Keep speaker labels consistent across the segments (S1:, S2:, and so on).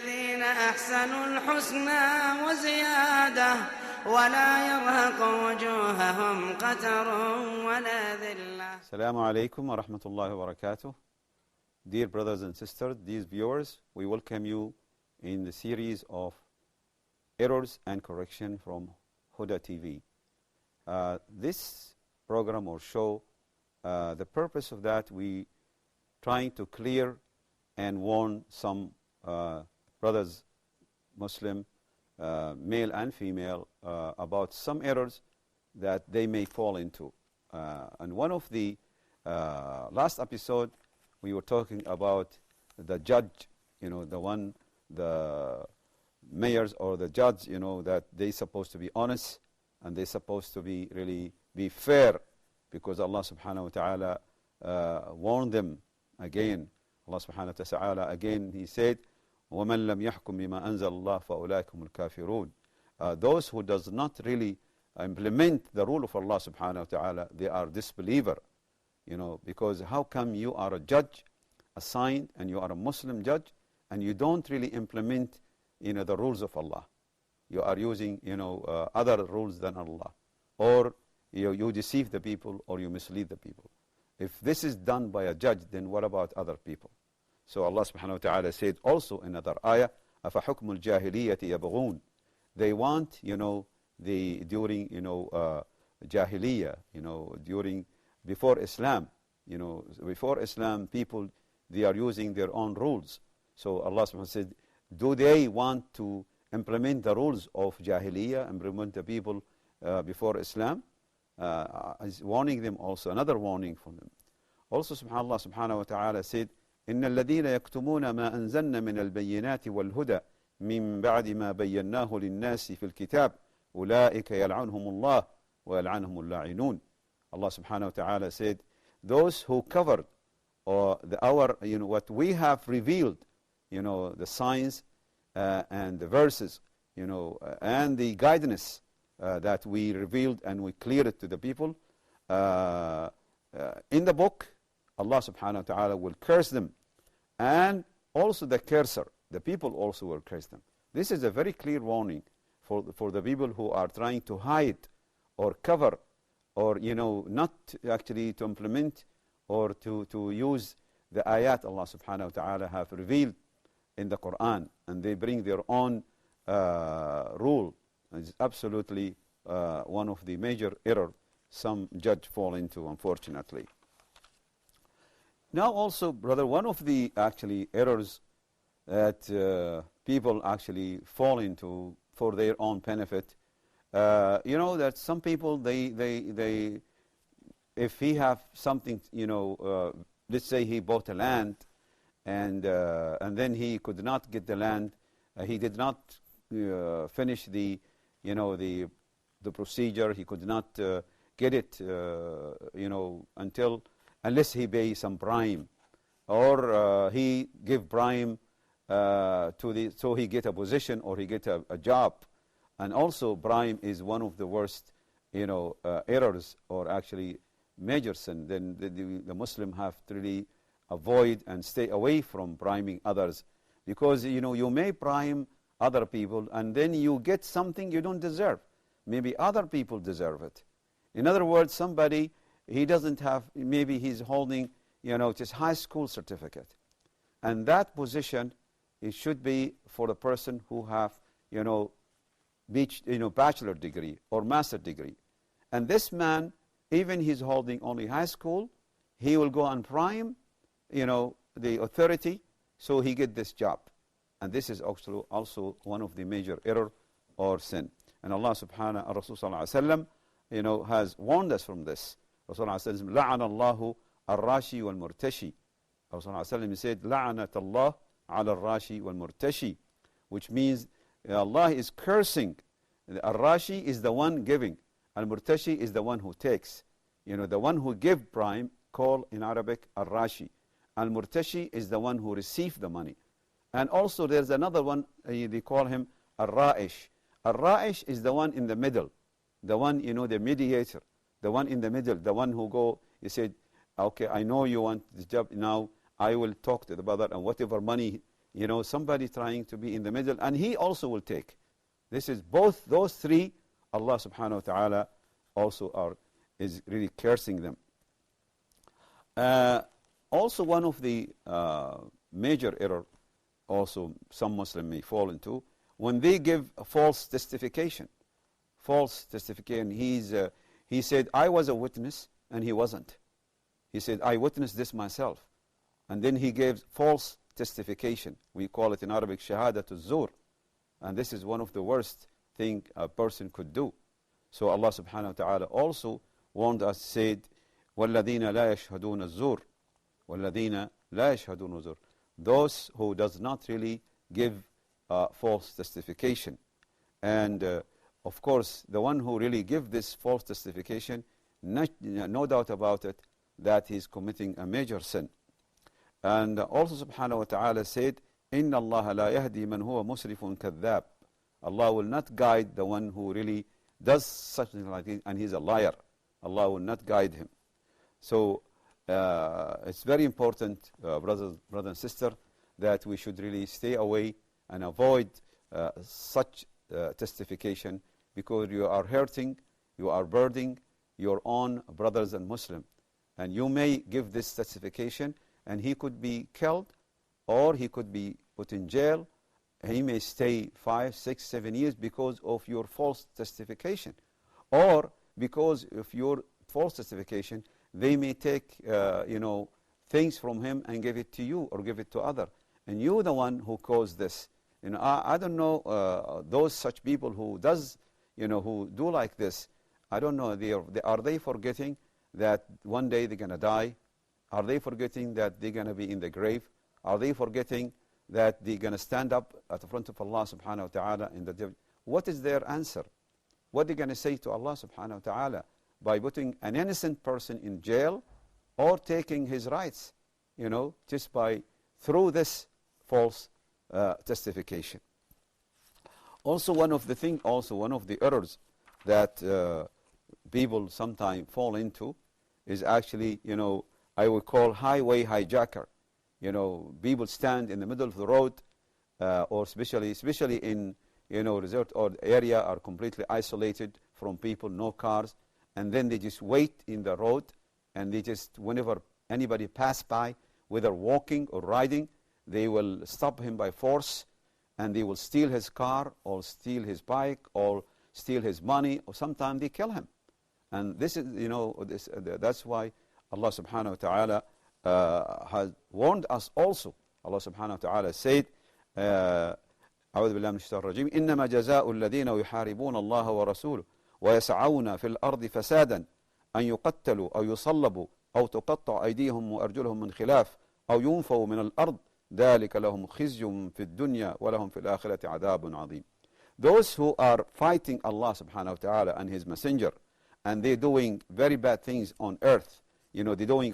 S1: للذين أحسنوا الحسنى وزيادة ولا يرهق وجوههم قتر ولا ذلة.
S2: Assalamu alaikum wa rahmatullahi wa barakatuh. Dear brothers and sisters, dear viewers, we welcome you in the series of Errors and Correction from Huda TV. This program or show, the purpose of that, we trying to clear and warn some brothers, Muslim, male and female, about some errors that they may fall into. And one of the last episode, we were talking about the judge, the mayors or the judge, that they supposed to be honest and they supposed to be really be fair, because Allah subhanahu wa ta'ala warned them again. Allah subhanahu wa ta'ala again, He said, وَمَنْ لَمْ يَحْكُمْ بِمَا أَنزَلَ اللَّهُ فَأُولَٰئِكَ هُمُ الْكَافِرُونَ. Those who does not really implement the rule of Allah subhanahu wa ta'ala, they are disbeliever. Because how come you are a judge assigned and you are a Muslim judge and you don't really implement the rules of Allah? You are using other rules than Allah, or you deceive the people or you mislead the people. If this is done by a judge, then what about other people? So Allah subhanahu wa ta'ala said also in another ayah, أَفَحُكْمُ الْجَاهِلِيَّةِ يَبْغُونَ. They want, during Jahiliyyah, during before Islam, before Islam, people, they are using their own rules. So Allah subhanahu wa ta'ala said, do they want to implement the rules of Jahiliyyah, implement the people before Islam? Is warning them also, another warning from them. Also subhanallah subhanahu wa ta'ala said, إن الذين يكتمون ما أنزلنا من البينات والهدى من بعد ما بيناه للناس في الكتاب أولئك يلعنهم الله ويلعنهم اللاعنون. Allah subhanahu wa ta'ala said, those who covered what we have revealed, the signs and the verses, and the guidance that we revealed and we cleared it to the people in the book, Allah subhanahu wa ta'ala will curse them. And also the cursor, the people also will curse them. This is a very clear warning for the people who are trying to hide or cover or not actually to implement or to use the ayat Allah subhanahu wa ta'ala have revealed in the Quran, and they bring their own rule. It's absolutely one of the major error some judge fall into, unfortunately. Now also, brother, one of the actually errors that people actually fall into for their own benefit, that some people, they if he have something, let's say he bought a land and then he could not get the land, he did not finish the procedure, he could not get it, unless he pay some prime, or he give prime so he get a position or he get a job. And also prime is one of the worst errors, or actually major sin. Then the Muslim have to really avoid and stay away from priming others, because you may prime other people and then you get something you don't deserve. Maybe other people deserve it. In other words, somebody, he doesn't have, maybe he's holding just high school certificate, and that position, it should be for the person who have bachelor degree or master degree. And this man, even he's holding only high school, he will go and prime the authority so he get this job. And this is also one of the major error or sin. And Allah subhanahu wa Rasul sallallahu alaihi wasallam has warned us from this. Rasulullah says, لَعَنَ اللَّهُ الرَّاشِي وَالْمُرْتَشِي. Rasulullah said, لَعَنَةَ اللَّهُ عَلَى الرَّاشِي وَالْمُرْتَشِي, which means Allah is cursing. Al-Rashi is the one giving, Al-Murtashi is the one who takes. The one who give prime, call in Arabic Al-Rashi. Al-Murtashi is the one who receive the money. And also there's another one, they call him Al-Ra'ish. Al-Ra'ish is the one in the middle, the one, the mediator, the one in the middle, the one who go, he said, okay, I know you want this job, now I will talk to the brother, and whatever money somebody trying to be in the middle, and he also will take. This is both those three, Allah subhanahu wa ta'ala also is really cursing them. Also, one of the major error also some Muslim may fall into, when they give a false testification. False testification. He said, I was a witness, and he wasn't. He said, I witnessed this myself. And then he gave false testification. We call it in Arabic shahadatul zur. And this is one of the worst thing a person could do. So Allah subhanahu wa ta'ala also warned us, said, وَالَّذِينَ لَا يَشْهَدُونَ الزُّورِ وَالَّذِينَ لَا يَشْهَدُونَ الزُّورِ. Those who does not really give false testification. And of course, the one who really give this false testification, no doubt about it, that he is committing a major sin. And also subhanahu wa ta'ala said, إِنَّ اللَّهَ لَا يَهْدِي مَنْ هُوَ مُسْرِفٌ كَذَّابٌ. Allah will not guide the one who really does such thing like this, and he's a liar. Allah will not guide him. So it's very important, brother and sister, that we should really stay away and avoid such testification, because you are hurting, you are burdening your own brothers and Muslim. And you may give this testification, and he could be killed, or he could be put in jail. He may stay 5, 6, 7 years because of your false testification. Or because of your false testification, they may take things from him and give it to you or give it to other. And you the one who caused this. I don't know those such people who who do like this. I don't know, are they forgetting that one day they're going to die? Are they forgetting that they're going to be in the grave? Are they forgetting that they're going to stand up at the front of Allah subhanahu wa ta'ala in the day? What is their answer? What are they going to say to Allah subhanahu wa ta'ala by putting an innocent person in jail or taking his rights, just through this false testification? Also, one of the errors that people sometimes fall into is actually, I would call highway hijacker. People stand in the middle of the road, or especially in, resort or area are completely isolated from people, no cars, and then they just wait in the road, and they just, whenever anybody pass by, whether walking or riding, they will stop him by force, and they will steal his car, or steal his bike, or steal his money, or sometimes they kill him. And this is, that's why Allah subhanahu wa ta'ala has warned us also. Allah subhanahu wa ta'ala said, أعوذ بالله من الشيطان الرجيم إنما جزاء الذين يحاربون الله ورسوله ويسعون في الأرض فسادا أن يقتلوا أو يصلبوا أو تقطع أيديهم وأرجلهم من خلاف أو ينفوا من الأرض ذلك لهم خزي في الدنيا ولهم في الآخرة عذاب عظيم. Those who are fighting Allah subhanahu wa ta'ala and His Messenger, and they're doing very bad things on earth, they're doing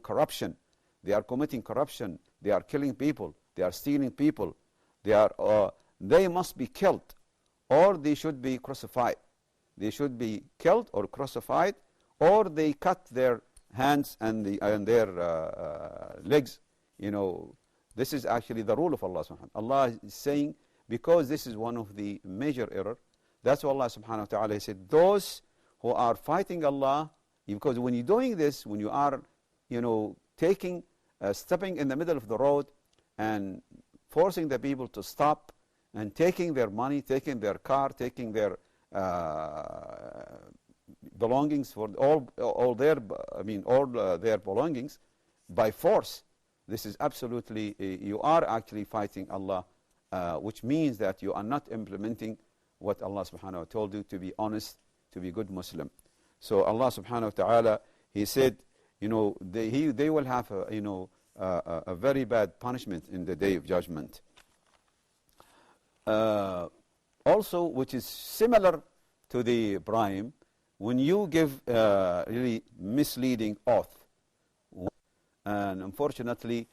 S2: corruption, they are committing corruption, they are killing people, they are stealing people, they must be killed, or they should be crucified. They should be killed or crucified, or they cut their hands and their legs. This is actually the rule of Allah subhanahu wa ta'ala. Allah is saying, because this is one of the major error, that's why Allah subhanahu wa ta'ala said, those who are fighting Allah, because when you're doing this, when you are, stepping in the middle of the road and forcing the people to stop and taking their money, taking their car, taking their belongings for all their belongings by force, this is absolutely, you are actually fighting Allah, which means that you are not implementing what Allah subhanahu wa ta'ala told you, to be honest, to be good Muslim. So Allah subhanahu wa ta'ala, He said, they will have a very bad punishment in the day of judgment. Also, which is similar to the Ibrahim, when you give really misleading oath, and unfortunately,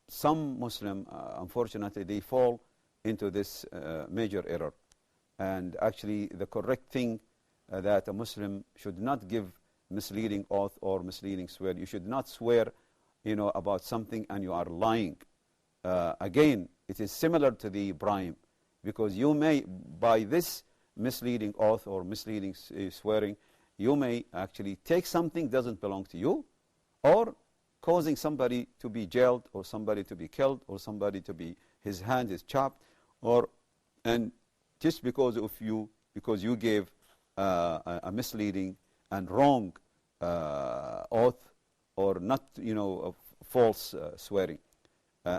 S2: some Muslim, unfortunately, they fall into this major error. And actually, the correct thing that a Muslim should not give misleading oath or misleading swear. You should not swear, about something and you are lying. again, it is similar to the brime, because you may, by this misleading oath or misleading swearing, you may actually take something doesn't belong to you, or causing somebody to be jailed, or somebody to be killed, or somebody to be, his hand is chopped, and just because you gave a misleading and wrong oath, or not, a false swearing.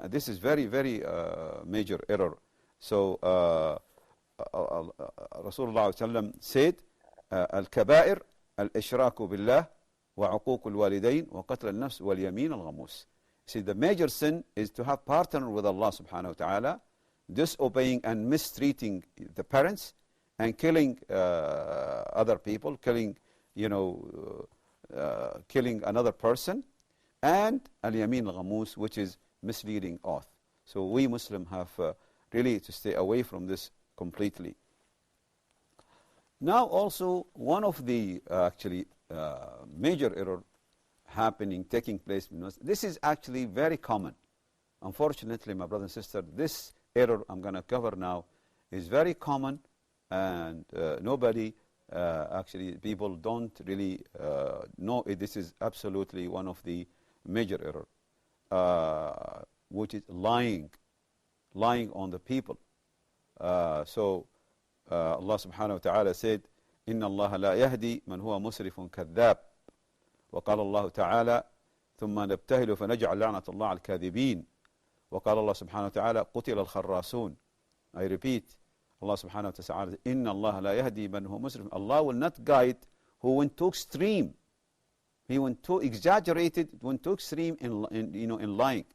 S2: This is very, very major error. So Rasulullah ﷺ said, "Al-kaba'ir al-ishraku billah wa uquq al-walidain wa qatl al-nafs wal yamin al-ghamus." See, the major sin is to have partner with Allah subhanahu wa ta'ala, disobeying and mistreating the parents, and killing other people, killing another person, and al-yamin al-ghamus, which is misleading oath. So we Muslims have really to stay away from this completely. Now also, one of the actually major error taking place, this is actually very common. Unfortunately, my brother and sister, this error I'm going to cover now is very common, and nobody, actually people don't really know it. This is absolutely one of the major error, which is lying on the people. So Allah subhanahu wa ta'ala said, إن الله لا يهدي من هو مسرف كذاب. وقال الله تعالى ثم نبتهل فنجعل لعنة الله على الكاذبين. وقال الله سبحانه وتعالى قتل الخراصون. I repeat, Allah subhanahu wa ta'ala, إن الله لا يهدي من هو مسرف. Allah will not guide who went too extreme. He went too exaggerated, went too extreme in lying.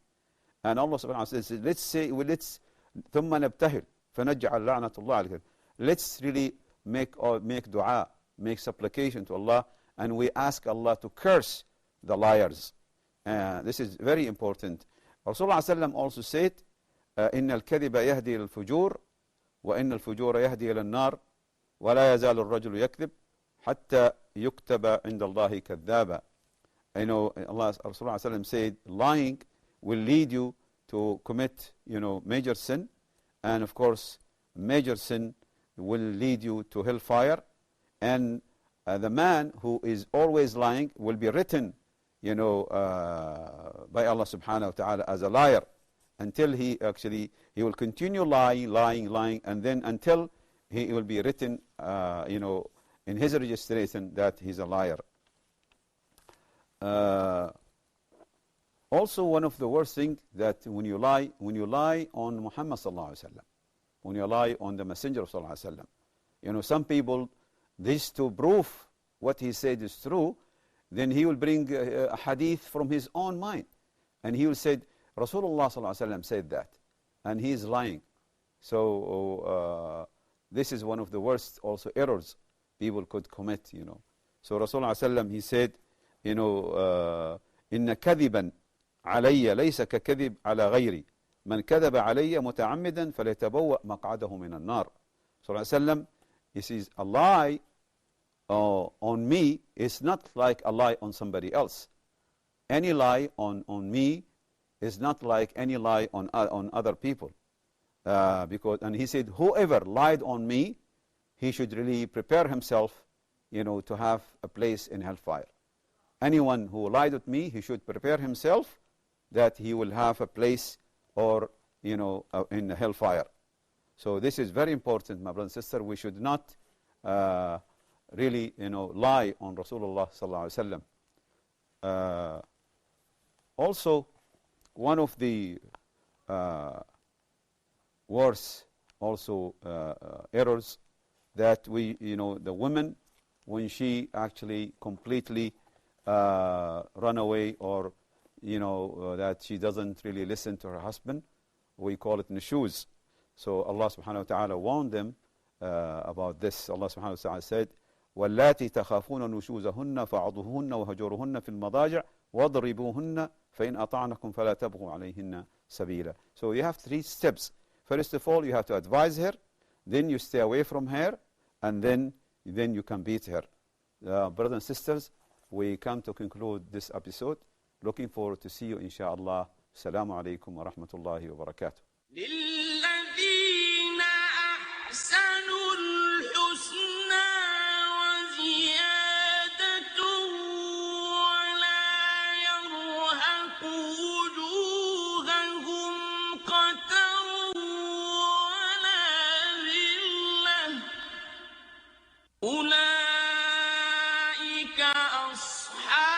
S2: And Allah subhanahu wa ta'ala says, ثم نبتهل فنجعل لعنة الله على الكاذبين. Let's really make dua, make supplication to Allah, and we ask Allah to curse the liars. This is very important. Rasulullah ﷺ also said, إن الكذب يهدي إلى الفجور وإن الفجور يهدي إلى النار ولا يزال الرجل يكذب حتى يكتب عند الله كذابا. Allah, Rasulullah ﷺ said, lying will lead you to commit, major sin, and of course, major sin will lead you to hellfire, and the man who is always lying will be written, by Allah subhanahu wa ta'ala as a liar, until he will continue lying, and then until he will be written, in his registration that he's a liar. Also, one of the worst things that when you lie on Muhammad sallallahu alaihi wasallam, when you lie on the Messenger of sallallahu alaihi wasallam, some people, this to prove what he said is true, then he will bring a hadith from his own mind, and he will say, Rasulullah sallallahu alaihi wasallam said that, and he is lying. So this is one of the worst also errors people could commit. So Rasulullah sallallahu alaihi wasallam, he said, إن كذبا علي ليس ككذب على غيري من كذب علي متعمدا فليتبوأ مقعده من النار. So Rasulullah, he says, a lie on me is not like a lie on somebody else. Any lie on me is not like any lie on other people. And he said, whoever lied on me, he should really prepare himself, to have a place in hellfire. Anyone who lied with me, he should prepare himself that he will have a place or, in hellfire. So this is very important, my brother and sister. We should not really, lie on Rasulullah sallallahu alaihi wasallam. Also, one of the worst also errors that the woman, when she actually completely run away, or that she doesn't really listen to her husband, we call it nushuz. So Allah subhanahu wa ta'ala warned them about this. Allah subhanahu wa ta'ala said, وَاللَّاتِي تَخَافُونَ نُشُوزَهُنَّ فَعَضُوهُنَّ وَهَجُرُهُنَّ فِي الْمَضَاجِعِ وَاضْرِبُوهُنَّ فَإِنْ أَطَعْنَكُمْ فَلَا تَبْغُوا عَلَيْهِنَّ سَبِيلًا. So you have 3 steps. First of all, you have to advise her, then you stay away from her, and then you can beat her. Brothers and sisters, we come to conclude this episode. Looking forward to see you, inshallah, Assalamu alaikum wa rahmatullahi wa barakatuh.
S1: للذين أحسنوا الحسنى وزيادة ولا يرهق وجوههم قتر ولا ذلة أولئك أصحاب